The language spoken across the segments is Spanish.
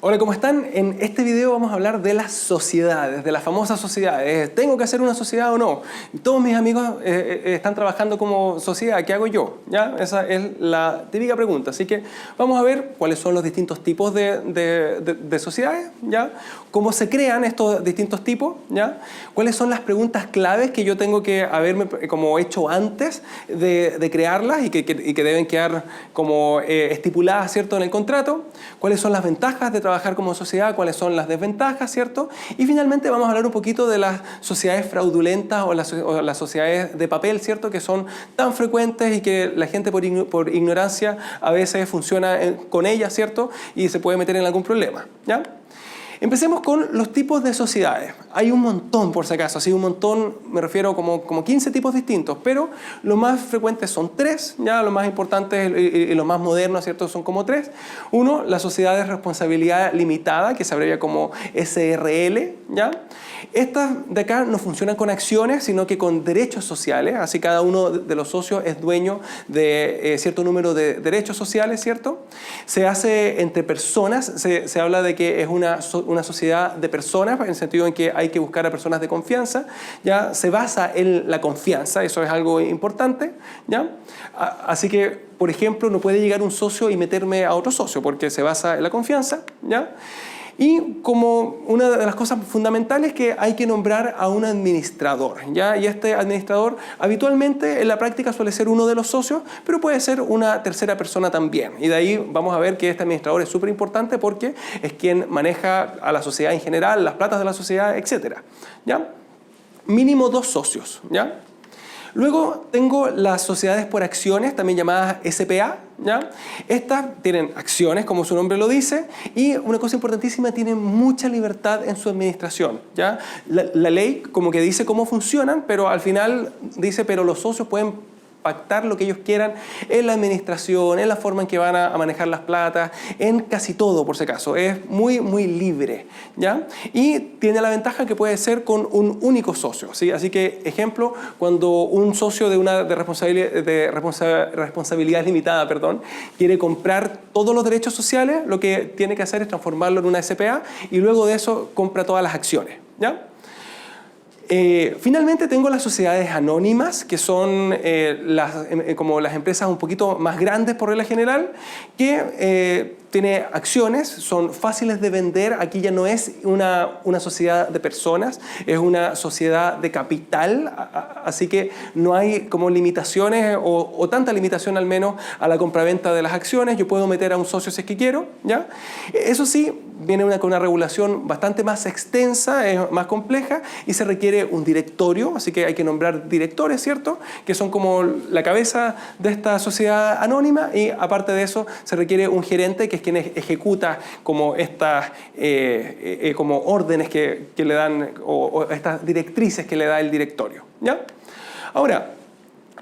Hola, ¿cómo están? En este video vamos a hablar de las sociedades, de las famosas sociedades. ¿Tengo que hacer una sociedad o no? Todos mis amigos están trabajando como sociedad. ¿Qué hago yo? ¿Ya? Esa es la típica pregunta. Así que vamos a ver cuáles son los distintos tipos de sociedades, ¿ya? Cómo se crean estos distintos tipos, ¿ya? Cuáles son las preguntas claves que yo tengo que haberme como hecho antes de crearlas y que deben quedar como estipuladas, ¿cierto?, en el contrato. Cuáles son las ventajas de trabajar como sociedad, cuáles son las desventajas, ¿cierto? Y finalmente vamos a hablar un poquito de las sociedades fraudulentas o las sociedades de papel, ¿cierto?, que son tan frecuentes y que la gente por ignorancia a veces funciona con ellas, ¿cierto?, y se puede meter en algún problema, ¿ya? Empecemos con los tipos de sociedades. Hay un montón, por si acaso, así un montón, me refiero como 15 tipos distintos, pero los más frecuentes son 3, ¿ya? Los más importantes y los más modernos, ¿cierto?, son como 3. Uno, la sociedad de responsabilidad limitada, que se abrevia como SRL, ¿ya? Estas de acá no funcionan con acciones, sino que con derechos sociales, así cada uno de los socios es dueño de cierto número de derechos sociales, ¿cierto? Se hace entre personas, se habla de que es una sociedad de personas, en el sentido en que hay que buscar a personas de confianza, ¿ya? Se basa en la confianza, eso es algo importante, ¿ya? Así que, por ejemplo, no puede llegar un socio y meterme a otro socio, porque se basa en la confianza, ¿ya? Y como una de las cosas fundamentales es que hay que nombrar a un administrador, ¿ya? Y este administrador habitualmente en la práctica suele ser uno de los socios, pero puede ser una tercera persona también. Y de ahí vamos a ver que este administrador es súper importante porque es quien maneja a la sociedad en general, las platas de la sociedad, etc., ¿ya? Mínimo 2 socios, ¿ya? Luego tengo las sociedades por acciones, también llamadas SPA, ¿ya? Estas tienen acciones, como su nombre lo dice, y una cosa importantísima, tienen mucha libertad en su administración, ¿ya? La ley como que dice cómo funcionan, pero al final dice, pero los socios pueden pactar lo que ellos quieran en la administración, en la forma en que van a manejar las platas, en casi todo, por si acaso. Es muy, muy libre, ¿ya? Y tiene la ventaja que puede ser con un único socio, ¿sí? Así que, ejemplo, cuando un socio de responsabilidad limitada, quiere comprar todos los derechos sociales, lo que tiene que hacer es transformarlo en una SPA y luego de eso compra todas las acciones, ¿ya? Finalmente tengo las sociedades anónimas, que son como las empresas un poquito más grandes por regla general, que tiene acciones, son fáciles de vender. Aquí ya no es una sociedad de personas, es una sociedad de capital, así que no hay como limitaciones o tanta limitación al menos a la compraventa de las acciones. Yo puedo meter a un socio si es que quiero, ¿ya? Eso sí, viene con una regulación bastante más extensa, es más compleja y se requiere un directorio, así que hay que nombrar directores, ¿cierto?, que son como la cabeza de esta sociedad anónima, y aparte de eso se requiere un gerente, que es quien ejecuta como estas como órdenes que le dan o estas directrices que le da el directorio, ¿ya? Ahora,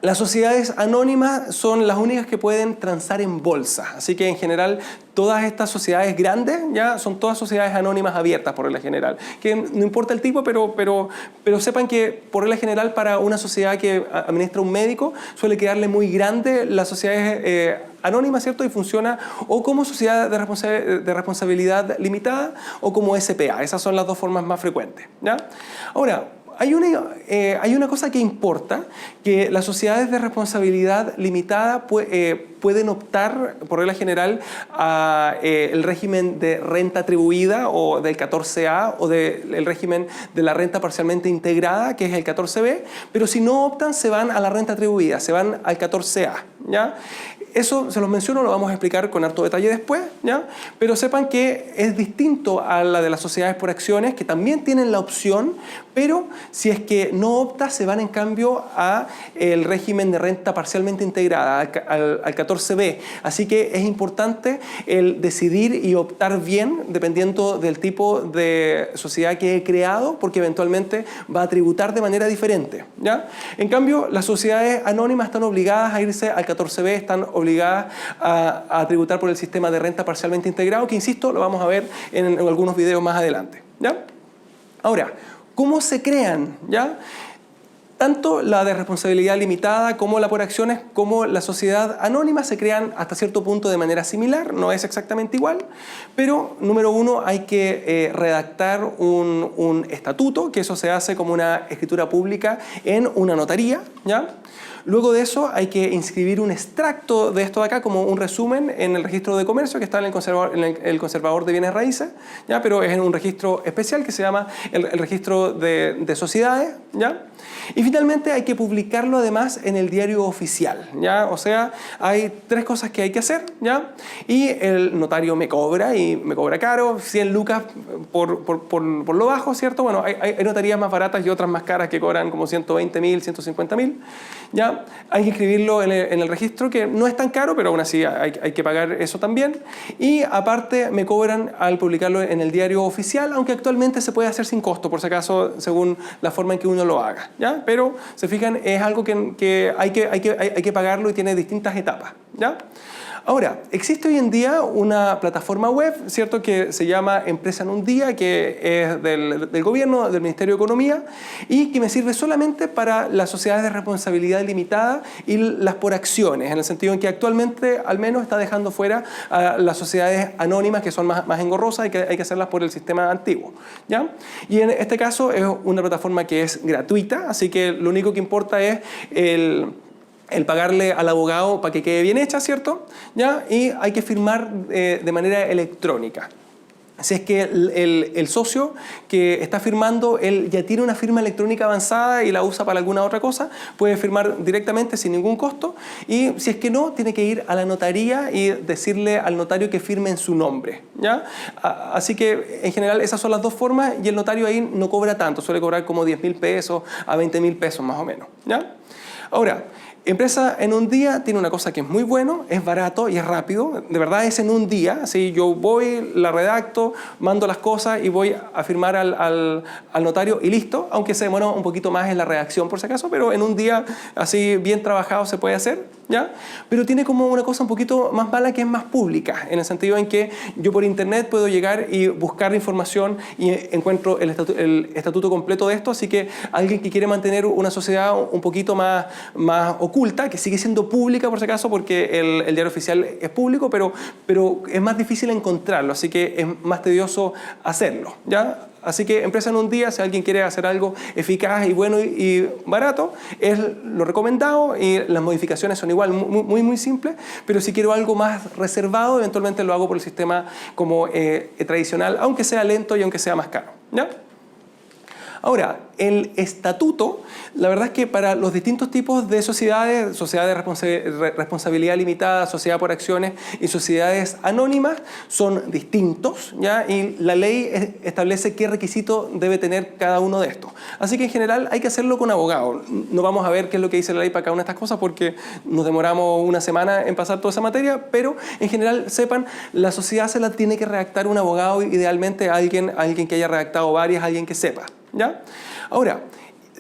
las sociedades anónimas son las únicas que pueden transar en bolsa, así que en general todas estas sociedades grandes ya son todas sociedades anónimas abiertas por regla general, que no importa el tipo, pero sepan que por regla general para una sociedad que administra un médico suele quedarle muy grande las sociedades anónimas, ¿cierto? Y funciona o como sociedad de responsabilidad limitada o como SPA. Esas son las dos formas más frecuentes, ¿ya? Ahora, hay una cosa que importa, que las sociedades de responsabilidad limitada pueden optar, por regla general, a el régimen de renta atribuida o del 14A o del régimen de la renta parcialmente integrada, que es el 14B, pero si no optan se van a la renta atribuida, se van al 14A, ¿ya? Eso se los menciono, lo vamos a explicar con harto detalle después, ¿ya? Pero sepan que es distinto a la de las sociedades por acciones, que también tienen la opción, pero si es que no opta, se van en cambio a el régimen de renta parcialmente integrada, al 14B. Así que es importante el decidir y optar bien, dependiendo del tipo de sociedad que he creado, porque eventualmente va a tributar de manera diferente, ¿ya? En cambio, las sociedades anónimas están obligadas a irse al 14B, están obligadas a tributar por el sistema de renta parcialmente integrado, que insisto, lo vamos a ver en algunos videos más adelante, ¿ya? Ahora, ¿cómo se crean? ¿Ya? Tanto la de responsabilidad limitada como la por acciones como la sociedad anónima se crean hasta cierto punto de manera similar, no es exactamente igual, pero número uno hay que redactar un estatuto, que eso se hace como una escritura pública en una notaría, ¿ya? Luego de eso hay que inscribir un extracto de esto de acá como un resumen en el registro de comercio que está en el conservador de bienes raíces, ¿ya? Pero es en un registro especial que se llama el registro de sociedades, ¿ya? Y finalmente hay que publicarlo además en el diario oficial, ¿ya? O sea, hay 3 cosas que hay que hacer, ¿ya? Y el notario me cobra, y me cobra caro, 100 lucas por lo bajo, ¿cierto? Bueno, hay notarías más baratas y otras más caras que cobran como 120.000, 150.000, ¿ya? Hay que escribirlo en el registro, que no es tan caro, pero aún así hay que pagar eso también. Y aparte me cobran al publicarlo en el diario oficial, aunque actualmente se puede hacer sin costo, por si acaso, según la forma en que uno lo haga, ¿ya? Pero, se fijan, es algo que hay que pagarlo y tiene distintas etapas, ¿ya? Ahora, existe hoy en día una plataforma web, ¿cierto?, que se llama Empresa en un Día, que es del gobierno, del Ministerio de Economía, y que me sirve solamente para las sociedades de responsabilidad limitada y las por acciones, en el sentido en que actualmente al menos está dejando fuera a las sociedades anónimas, que son más engorrosas y que hay que hacerlas por el sistema antiguo, ¿ya? Y en este caso es una plataforma que es gratuita, así que lo único que importa es el pagarle al abogado para que quede bien hecha, ¿cierto? ¿Ya? Y hay que firmar de manera electrónica. Si es que el socio que está firmando, él ya tiene una firma electrónica avanzada y la usa para alguna otra cosa, puede firmar directamente sin ningún costo. Y si es que no, tiene que ir a la notaría y decirle al notario que firme en su nombre, ¿ya? Así que en general esas son las 2 formas, y el notario ahí no cobra tanto, suele cobrar como 10.000 pesos a 20.000 pesos más o menos, ¿ya? Ahora, Empresa en un Día tiene una cosa que es muy bueno, es barato y es rápido. De verdad es en un día. Así yo voy, la redacto, mando las cosas y voy a firmar al notario y listo. Aunque se demora un poquito más en la redacción por si acaso, pero en un día así bien trabajado se puede hacer, ¿ya? Pero tiene como una cosa un poquito más mala, que es más pública, en el sentido en que yo por internet puedo llegar y buscar información y encuentro el estatuto completo de esto. Así que alguien que quiere mantener una sociedad un poquito más oculta, que sigue siendo pública por si acaso, porque el diario oficial es público, pero es más difícil encontrarlo, así que es más tedioso hacerlo, ¿ya? Así que Empresa en un Día, si alguien quiere hacer algo eficaz y bueno y barato, es lo recomendado, y las modificaciones son igual muy simples, pero si quiero algo más reservado, eventualmente lo hago por el sistema como tradicional, aunque sea lento y aunque sea más caro, ¿ya? Ahora, el estatuto, la verdad es que para los distintos tipos de sociedades, sociedades de responsabilidad limitada, sociedad por acciones y sociedades anónimas, son distintos, ¿ya? Y la ley establece qué requisito debe tener cada uno de estos. Así que en general hay que hacerlo con abogado. No vamos a ver qué es lo que dice la ley para cada una de estas cosas, porque nos demoramos una semana en pasar toda esa materia, pero en general sepan, la sociedad se la tiene que redactar un abogado, idealmente alguien que haya redactado varias, alguien que sepa, ¿ya? Ahora,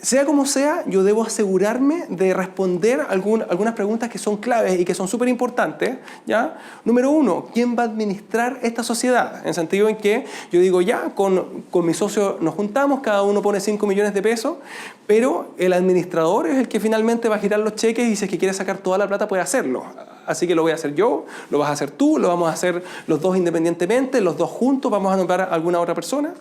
sea como sea, yo debo asegurarme de responder algunas preguntas que son claves y que son súper importantes, ¿ya? Número 1, ¿quién va a administrar esta sociedad? En el sentido en que yo digo, ya, con mi socio nos juntamos, cada uno pone 5 millones de pesos, pero el administrador es el que finalmente va a girar los cheques, y si es que quiere sacar toda la plata puede hacerlo. Así que lo voy a hacer yo, lo vas a hacer tú, lo vamos a hacer los dos independientemente, los dos juntos, vamos a nombrar a alguna otra persona.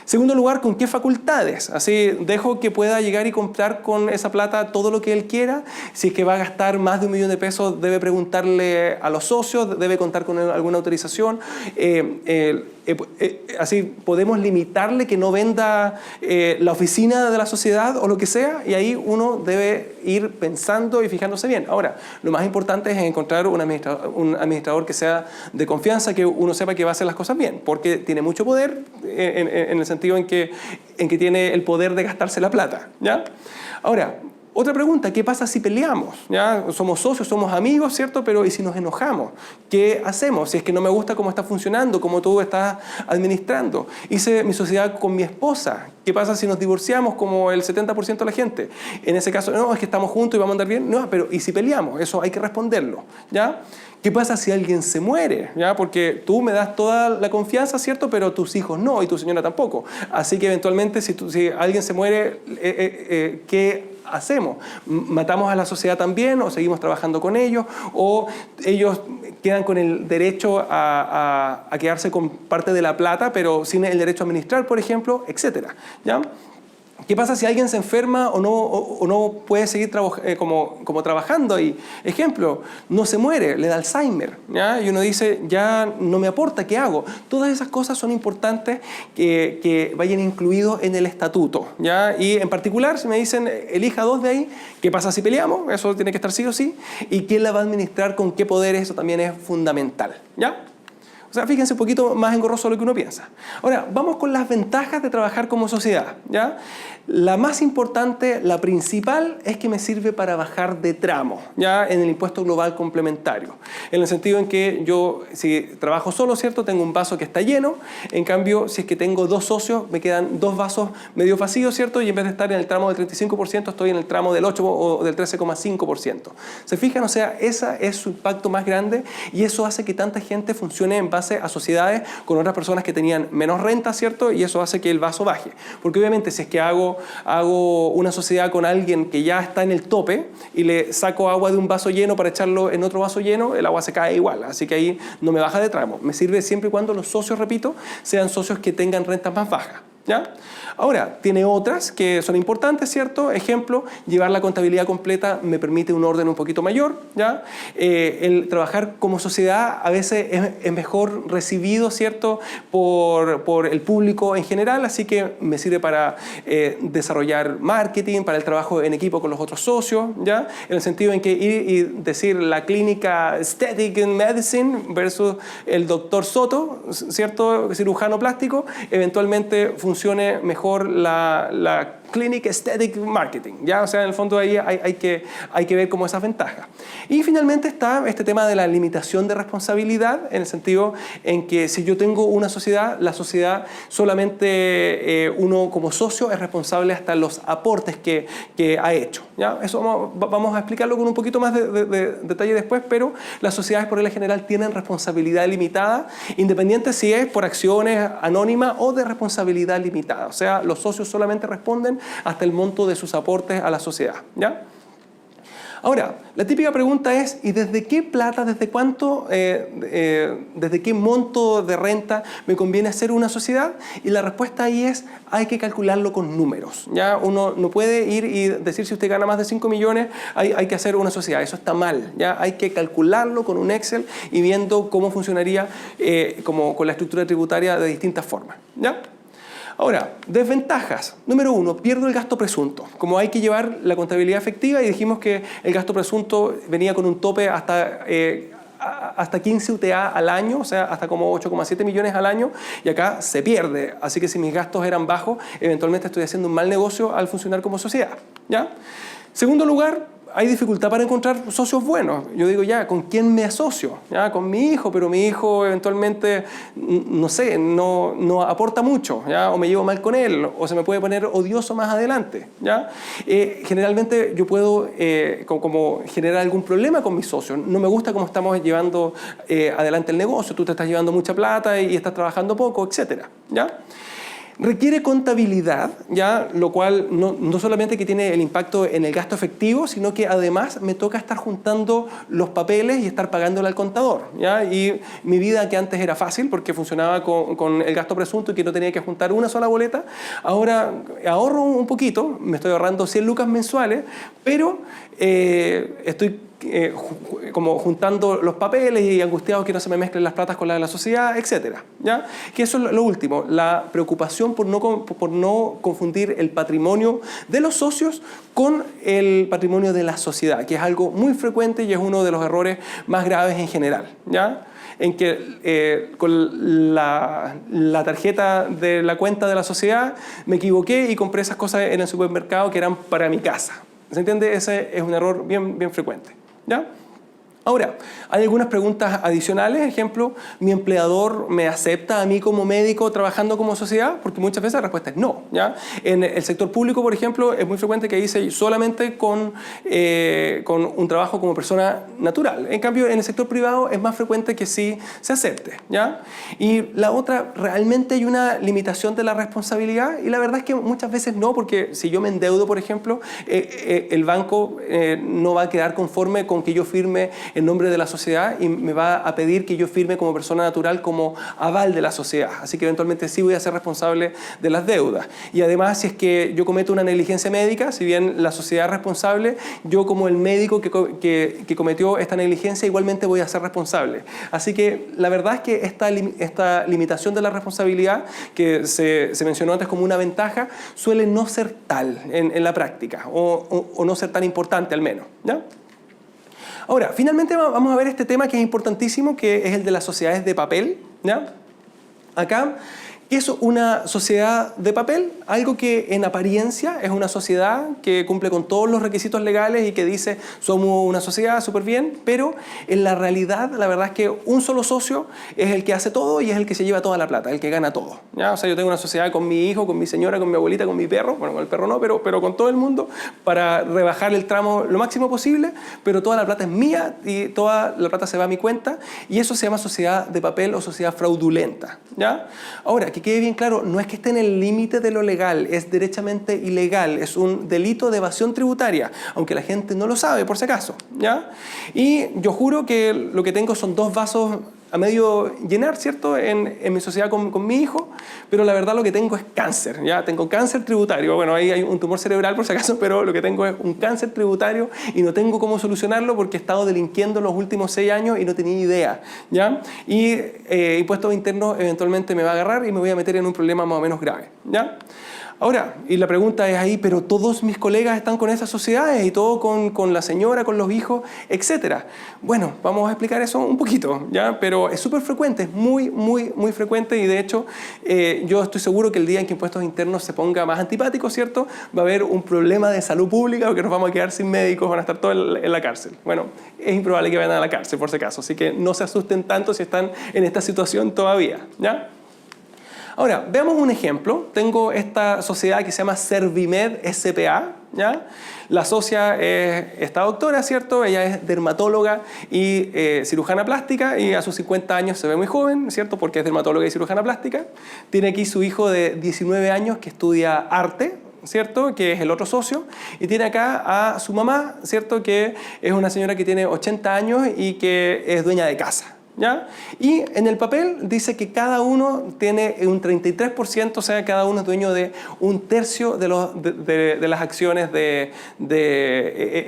Segundo lugar, ¿con qué facultades? Así dejo que pueda llegar y comprar con esa plata todo lo que él quiera. Si es que va a gastar más de 1 millón de pesos, debe preguntarle a los socios, debe contar con alguna autorización. Así podemos limitarle que no venda la oficina de la sociedad o lo que sea, y ahí uno debe ir pensando y fijándose bien. Ahora, lo más importante es encontrar un administrador que sea de confianza, que uno sepa que va a hacer las cosas bien, porque tiene mucho poder en el sentido en que tiene el poder de gastarse la plata, ¿ya? Ahora, otra pregunta, ¿qué pasa si peleamos? ¿Ya? Somos socios, somos amigos, ¿cierto? Pero ¿y si nos enojamos? ¿Qué hacemos? Si es que no me gusta cómo está funcionando, cómo tú estás administrando. Hice mi sociedad con mi esposa. ¿Qué pasa si nos divorciamos como el 70% de la gente? En ese caso, no, es que estamos juntos y vamos a andar bien. No, pero ¿y si peleamos? Eso hay que responderlo, ¿ya? ¿Qué pasa si alguien se muere? ¿Ya? Porque tú me das toda la confianza, ¿cierto? Pero tus hijos no, y tu señora tampoco. Así que eventualmente, si alguien se muere, ¿qué hacemos? ¿Matamos a la sociedad también o seguimos trabajando con ellos? ¿O ellos quedan con el derecho a quedarse con parte de la plata, pero sin el derecho a administrar, por ejemplo, etcétera? ¿Ya? ¿Qué pasa si alguien se enferma o no puede seguir como trabajando? Y, ejemplo, no se muere, le da Alzheimer, ¿ya? Y uno dice, ya no me aporta, ¿qué hago? Todas esas cosas son importantes que vayan incluidos en el estatuto, ¿ya? Y en particular, si me dicen, elija dos de ahí, ¿qué pasa si peleamos? Eso tiene que estar sí o sí. ¿Y quién la va a administrar, con qué poderes? Eso también es fundamental, ¿ya? O sea, fíjense un poquito más engorroso de lo que uno piensa. Ahora, vamos con las ventajas de trabajar como sociedad, ¿ya? La más importante, la principal, es que me sirve para bajar de tramo, ¿ya? En el impuesto global complementario. En el sentido en que yo, si trabajo solo, ¿cierto? Tengo un vaso que está lleno. En cambio, si es que tengo dos socios, me quedan dos vasos medio vacíos, ¿cierto? Y en vez de estar en el tramo del 35%, estoy en el tramo del 8 o del 13,5%. ¿Se fijan? O sea, ese es su impacto más grande y eso hace que tanta gente funcione en base a sociedades con otras personas que tenían menos renta, ¿cierto? Y eso hace que el vaso baje. Porque obviamente si es que hago una sociedad con alguien que ya está en el tope y le saco agua de un vaso lleno para echarlo en otro vaso lleno, el agua se cae igual. Así que ahí no me baja de tramo. Me sirve siempre y cuando los socios, repito, sean socios que tengan rentas más bajas, ¿ya? Ahora, tiene otras que son importantes, ¿cierto? Ejemplo, llevar la contabilidad completa me permite un orden un poquito mayor, ¿ya? El trabajar como sociedad a veces es mejor recibido, ¿cierto? Por el público en general, así que me sirve para desarrollar marketing, para el trabajo en equipo con los otros socios, ¿ya? En el sentido en que ir y decir la clínica Aesthetic Medicine versus el doctor Soto, ¿cierto? Cirujano plástico, eventualmente funcione mejor la Clinic Aesthetic Marketing, ¿ya? O sea, en el fondo ahí hay que ver como esas ventajas. Y finalmente está este tema de la limitación de responsabilidad, en el sentido en que si yo tengo una sociedad, la sociedad solamente uno como socio es responsable hasta los aportes que ha hecho, ¿ya? Eso vamos a explicarlo con un poquito más de detalle después, pero las sociedades por regla general tienen responsabilidad limitada, independiente si es por acciones anónimas o de responsabilidad limitada. O sea, los socios solamente responden hasta el monto de sus aportes a la sociedad, ¿ya? Ahora, la típica pregunta es, ¿y desde qué plata, desde cuánto, desde qué monto de renta me conviene hacer una sociedad? Y la respuesta ahí es, hay que calcularlo con números, ¿ya? Uno no puede ir y decir si usted gana más de 5 millones, hay que hacer una sociedad. Eso está mal, ¿ya? Hay que calcularlo con un Excel y viendo cómo funcionaría como con la estructura tributaria de distintas formas, ¿ya? Ahora, desventajas. Número 1, pierdo el gasto presunto. Como hay que llevar la contabilidad efectiva y dijimos que el gasto presunto venía con un tope hasta 15 UTA al año, o sea, hasta como 8,7 millones al año, y acá se pierde. Así que si mis gastos eran bajos, eventualmente estoy haciendo un mal negocio al funcionar como sociedad, ¿ya? Segundo lugar, hay dificultad para encontrar socios buenos. Yo digo, ya, ¿con quién me asocio? ¿Ya? Con mi hijo, pero mi hijo eventualmente, no sé, no aporta mucho, ¿ya? O me llevo mal con él, o se me puede poner odioso más adelante, ¿ya? Generalmente yo puedo como generar algún problema con mis socios. No me gusta cómo estamos llevando adelante el negocio, tú te estás llevando mucha plata y estás trabajando poco, etcétera, ¿ya? Requiere contabilidad, ¿ya? Lo cual no solamente que tiene el impacto en el gasto efectivo, sino que además me toca estar juntando los papeles y estar pagándole al contador, ¿ya? Y mi vida, que antes era fácil porque funcionaba con el gasto presunto y que no tenía que juntar una sola boleta, ahora ahorro un poquito, me estoy ahorrando 100 lucas mensuales, pero estoy como juntando los papeles y angustiado que no se me mezclen las platas con las de la sociedad, etcétera, ¿ya? Que eso es lo último, la preocupación por no confundir el patrimonio de los socios con el patrimonio de la sociedad, que es algo muy frecuente y es uno de los errores más graves en general, ¿ya? En que con la tarjeta de la cuenta de la sociedad me equivoqué y compré esas cosas en el supermercado que eran para mi casa. ¿Se entiende? Ese es un error bien frecuente, ¿ya? Ahora, hay algunas preguntas adicionales. Ejemplo, ¿mi empleador me acepta a mí como médico trabajando como sociedad? Porque muchas veces la respuesta es no, ¿ya? En el sector público, por ejemplo, es muy frecuente que dice solamente con un trabajo como persona natural. En cambio, en el sector privado es más frecuente que sí se acepte, ¿ya? Y la otra, realmente hay una limitación de la responsabilidad, y la verdad es que muchas veces no, porque si yo me endeudo, por ejemplo, el banco no va a quedar conforme con que yo firme en nombre de la sociedad y me va a pedir que yo firme como persona natural como aval de la sociedad. Así que eventualmente sí voy a ser responsable de las deudas. Y además, si es que yo cometo una negligencia médica, si bien la sociedad es responsable, yo como el médico que cometió esta negligencia igualmente voy a ser responsable. Así que la verdad es que esta limitación de la responsabilidad que se mencionó antes como una ventaja suele no ser tal en la práctica o no ser tan importante al menos, ¿ya? Ahora, finalmente vamos a ver este tema que es importantísimo, que es el de las sociedades de papel, ¿ya? Acá, ¿qué es una sociedad de papel? Algo que en apariencia es una sociedad que cumple con todos los requisitos legales y que dice somos una sociedad súper bien, pero en la realidad la verdad es que un solo socio es el que hace todo y es el que se lleva toda la plata, el que gana todo, ¿ya? O sea, yo tengo una sociedad con mi hijo, con mi señora, con mi abuelita, con mi perro, bueno, con el perro no, pero con todo el mundo, para rebajar el tramo lo máximo posible, pero toda la plata es mía y toda la plata se va a mi cuenta, y eso se llama sociedad de papel o sociedad fraudulenta, ¿ya? Ahora, que quede bien claro, no es que esté en el límite de lo legal, es derechamente ilegal, es un delito de evasión tributaria, aunque la gente no lo sabe por si acaso, ¿ya? Y yo juro que lo que tengo son 2 vasos a medio llenar, ¿cierto?, en mi sociedad con mi hijo, pero la verdad lo que tengo es cáncer, ¿ya? Tengo cáncer tributario, bueno, ahí hay un tumor cerebral por si acaso, pero lo que tengo es un cáncer tributario y no tengo cómo solucionarlo porque he estado delinquiendo los últimos 6 años y no tenía idea, ¿ya? Y impuestos internos eventualmente me va a agarrar y me voy a meter en un problema más o menos grave, ¿ya? Ahora, y la pregunta es ahí, pero todos mis colegas están con esas sociedades y todo con la señora, con los hijos, etcétera. Bueno, vamos a explicar eso un poquito, ¿ya? Pero es súper frecuente, es muy, muy, muy frecuente, y de hecho yo estoy seguro que el día en que impuestos internos se ponga más antipático, ¿cierto?, va a haber un problema de salud pública porque nos vamos a quedar sin médicos, van a estar todos en la cárcel. Bueno, es improbable que vayan a la cárcel por si acaso, así que no se asusten tanto si están en esta situación todavía, ¿ya? Ahora, veamos un ejemplo. Tengo esta sociedad que se llama Servimed S.p.A., ¿ya? La socia es esta doctora, ¿cierto? Ella es dermatóloga y cirujana plástica, y a sus 50 años se ve muy joven, ¿cierto?, porque es dermatóloga y cirujana plástica. Tiene aquí su hijo de 19 años que estudia arte, ¿cierto?, que es el otro socio, y tiene acá a su mamá, ¿cierto?, que es una señora que tiene 80 años y que es dueña de casa, ¿ya? Y en el papel dice que cada uno tiene un 33%, o sea, cada uno es dueño de 1/3 de las acciones de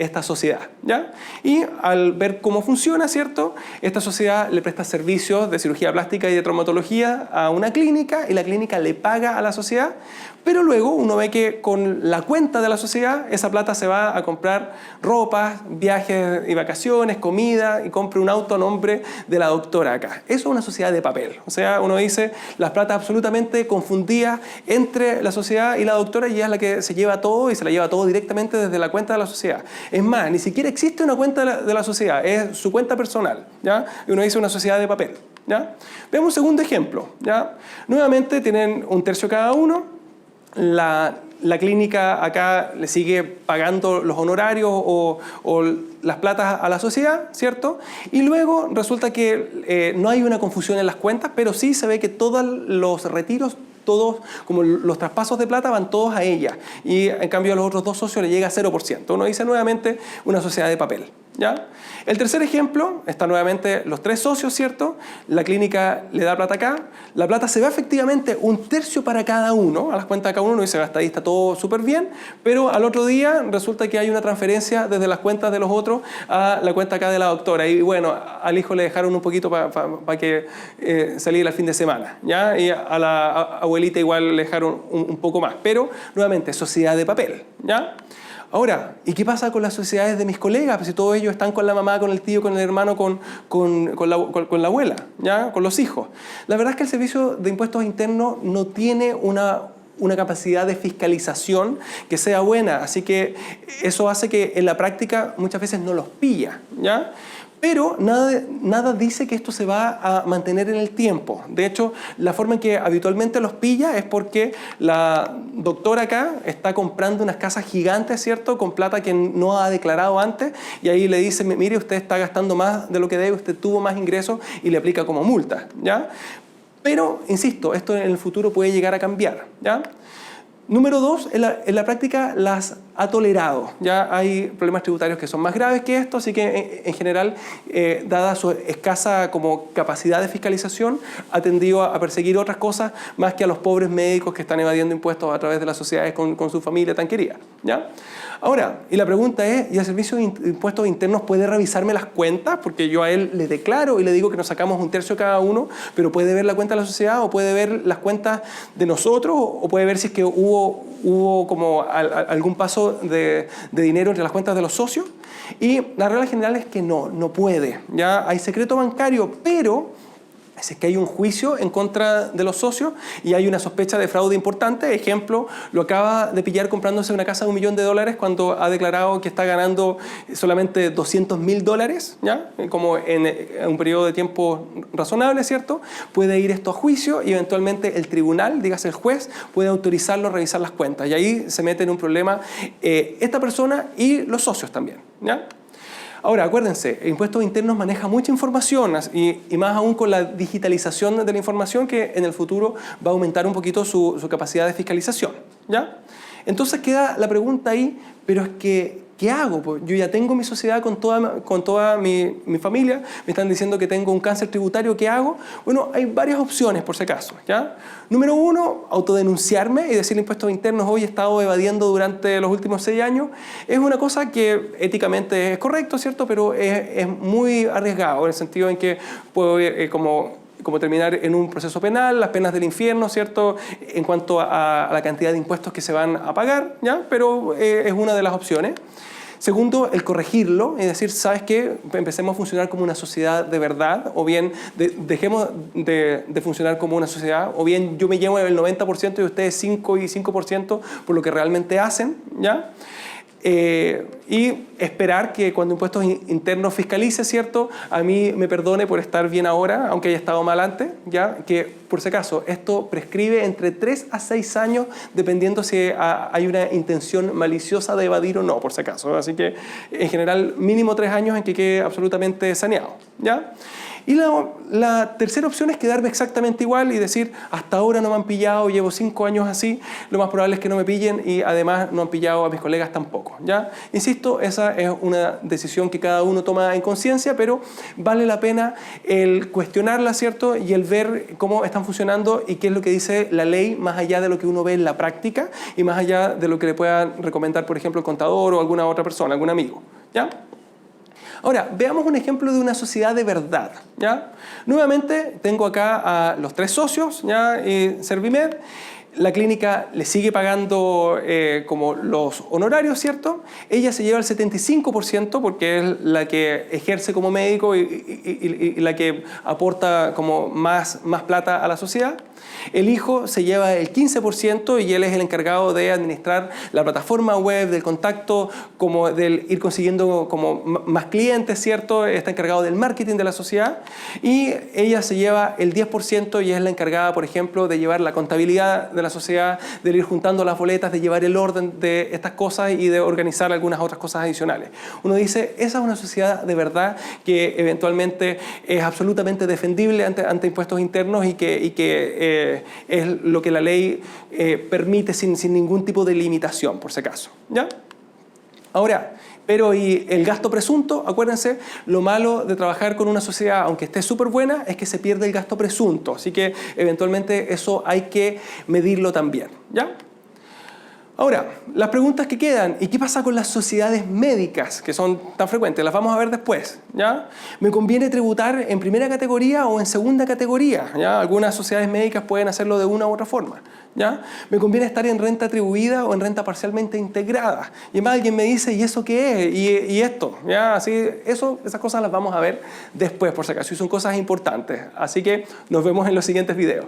esta sociedad, ¿ya? Y al ver cómo funciona, ¿cierto?, esta sociedad le presta servicios de cirugía plástica y de traumatología a una clínica, y la clínica le paga a la sociedad, pero luego uno ve que con la cuenta de la sociedad esa plata se va a comprar ropas, viajes y vacaciones, comida, y compra un auto a nombre de la doctora acá. Eso es una sociedad de papel. O sea, uno dice las platas absolutamente confundidas entre la sociedad y la doctora, y ella es la que se lleva todo y se la lleva todo directamente desde la cuenta de la sociedad. Es más, ni siquiera existe una cuenta de la sociedad, es su cuenta personal, ¿ya? Y uno dice una sociedad de papel, ¿ya? Veamos un segundo ejemplo, ¿ya? Nuevamente tienen 1/3 cada uno. La clínica acá le sigue pagando los honorarios o las platas a la sociedad, ¿cierto? Y luego resulta que no hay una confusión en las cuentas, pero sí se ve que todos los retiros, todos como los traspasos de plata van todos a ella, y en cambio a los otros 2 socios le llega a 0%. Uno dice nuevamente una sociedad de papel, ¿ya? El tercer ejemplo, está nuevamente los 3 socios, ¿cierto? La clínica le da plata acá, la plata se va efectivamente 1/3 para cada uno, a las cuentas de cada uno, y se gasta ahí, está todo súper bien, pero al otro día resulta que hay una transferencia desde las cuentas de los otros a la cuenta acá de la doctora, y bueno, al hijo le dejaron un poquito para que saliera el fin de semana, ¿ya? Y a la abuelita igual le dejaron un poco más, pero nuevamente sociedad de papel, ¿ya? Ahora, ¿y qué pasa con las sociedades de mis colegas? Pues si todos ellos están con la mamá, con el tío, con el hermano, con la abuela, ¿ya? Con los hijos. La verdad es que el Servicio de Impuestos Internos no tiene una capacidad de fiscalización que sea buena, así que eso hace que en la práctica muchas veces no los pilla, ¿ya? Pero nada dice que esto se va a mantener en el tiempo. De hecho, la forma en que habitualmente los pilla es porque la doctora acá está comprando unas casas gigantes, ¿cierto?, con plata que no ha declarado antes, y ahí le dice, mire, usted está gastando más de lo que debe, usted tuvo más ingresos, y le aplica como multa, ¿ya? Pero, insisto, esto en el futuro puede llegar a cambiar, ¿ya? Número 2, en la práctica las ha tolerado. Ya hay problemas tributarios que son más graves que esto, así que en general, dada su escasa como capacidad de fiscalización, ha tendido a perseguir otras cosas más que a los pobres médicos que están evadiendo impuestos a través de las sociedades con su familia tan querida, ¿ya? Ahora, y la pregunta es, ¿y el Servicio de Impuestos Internos puede revisarme las cuentas? Porque yo a él le declaro y le digo que nos sacamos 1/3 cada uno, pero ¿puede ver la cuenta de la sociedad o puede ver las cuentas de nosotros o puede ver si es que hubo como algún paso de dinero entre las cuentas de los socios? Y la regla general es que no puede. Ya hay secreto bancario, pero si es que hay un juicio en contra de los socios y hay una sospecha de fraude importante, ejemplo, lo acaba de pillar comprándose una casa de $1 millón cuando ha declarado que está ganando solamente $200.000, ¿ya? Como en un periodo de tiempo razonable, ¿cierto? Puede ir esto a juicio y eventualmente el tribunal, dígase el juez, puede autorizarlo a revisar las cuentas. Y ahí se mete en un problema esta persona y los socios también, ¿ya? Ahora, acuérdense, Impuestos Internos maneja mucha información y más aún con la digitalización de la información que en el futuro va a aumentar un poquito su capacidad de fiscalización, ¿ya? Entonces queda la pregunta ahí, pero es que, ¿qué hago? Pues yo ya tengo mi sociedad con toda mi familia, me están diciendo que tengo un cáncer tributario, ¿qué hago? Bueno, hay varias opciones por si acaso, ¿ya? Número 1, autodenunciarme y decirle Impuestos Internos, hoy he estado evadiendo durante los últimos 6 años. Es una cosa que éticamente es correcto, ¿cierto? Pero es muy arriesgado en el sentido en que puedo como terminar en un proceso penal, las penas del infierno, ¿cierto?, en cuanto a la cantidad de impuestos que se van a pagar, ¿ya? Pero es una de las opciones. Segundo, el corregirlo, es decir, ¿sabes qué? Empecemos a funcionar como una sociedad de verdad, o bien dejemos de funcionar como una sociedad, o bien yo me llevo el 90% y ustedes 5 y 5% por lo que realmente hacen, ¿ya? Y esperar que cuando Impuestos Internos fiscalice, ¿cierto?, a mí me perdone por estar bien ahora, aunque haya estado mal antes, ¿ya? Que por si acaso esto prescribe entre 3 a 6 años dependiendo si hay una intención maliciosa de evadir o no, por si acaso. Así que en general mínimo 3 años en que quede absolutamente saneado, ¿ya? Y la tercera opción es quedarme exactamente igual y decir, hasta ahora no me han pillado, llevo 5 años así, lo más probable es que no me pillen y además no han pillado a mis colegas tampoco, ¿ya? Insisto, esa es una decisión que cada uno toma en conciencia, pero vale la pena el cuestionarla, ¿cierto? Y el ver cómo están funcionando y qué es lo que dice la ley, más allá de lo que uno ve en la práctica y más allá de lo que le pueda recomendar, por ejemplo, el contador o alguna otra persona, algún amigo, ¿ya? Ahora, veamos un ejemplo de una sociedad de verdad, ¿ya? Nuevamente, tengo acá a los 3 socios, ¿ya? Y Servimed. La clínica le sigue pagando como los honorarios, ¿cierto? Ella se lleva el 75% porque es la que ejerce como médico y la que aporta como más plata a la sociedad. El hijo se lleva el 15% y él es el encargado de administrar la plataforma web, del contacto, como del ir consiguiendo como más clientes, ¿cierto? Está encargado del marketing de la sociedad. Y ella se lleva el 10% y es la encargada, por ejemplo, de llevar la contabilidad de la sociedad, de ir juntando las boletas, de llevar el orden de estas cosas y de organizar algunas otras cosas adicionales. Uno dice, esa es una sociedad de verdad que eventualmente es absolutamente defendible ante Impuestos Internos y que es lo que la ley permite sin ningún tipo de limitación, por si acaso, ¿ya? Ahora, pero y el gasto presunto, acuérdense, lo malo de trabajar con una sociedad, aunque esté súper buena, es que se pierde el gasto presunto. Así que eventualmente eso hay que medirlo también, ¿ya? Ahora, las preguntas que quedan, ¿y qué pasa con las sociedades médicas que son tan frecuentes? Las vamos a ver después, ¿ya? ¿Me conviene tributar en primera categoría o en segunda categoría? ¿Ya? Algunas sociedades médicas pueden hacerlo de una u otra forma, ¿ya? ¿Me conviene estar en renta atribuida o en renta parcialmente integrada? Y además alguien me dice, ¿y eso qué es? ¿Y esto? ¿Ya? Así, esas cosas las vamos a ver después, por si acaso, y son cosas importantes. Así que nos vemos en los siguientes videos.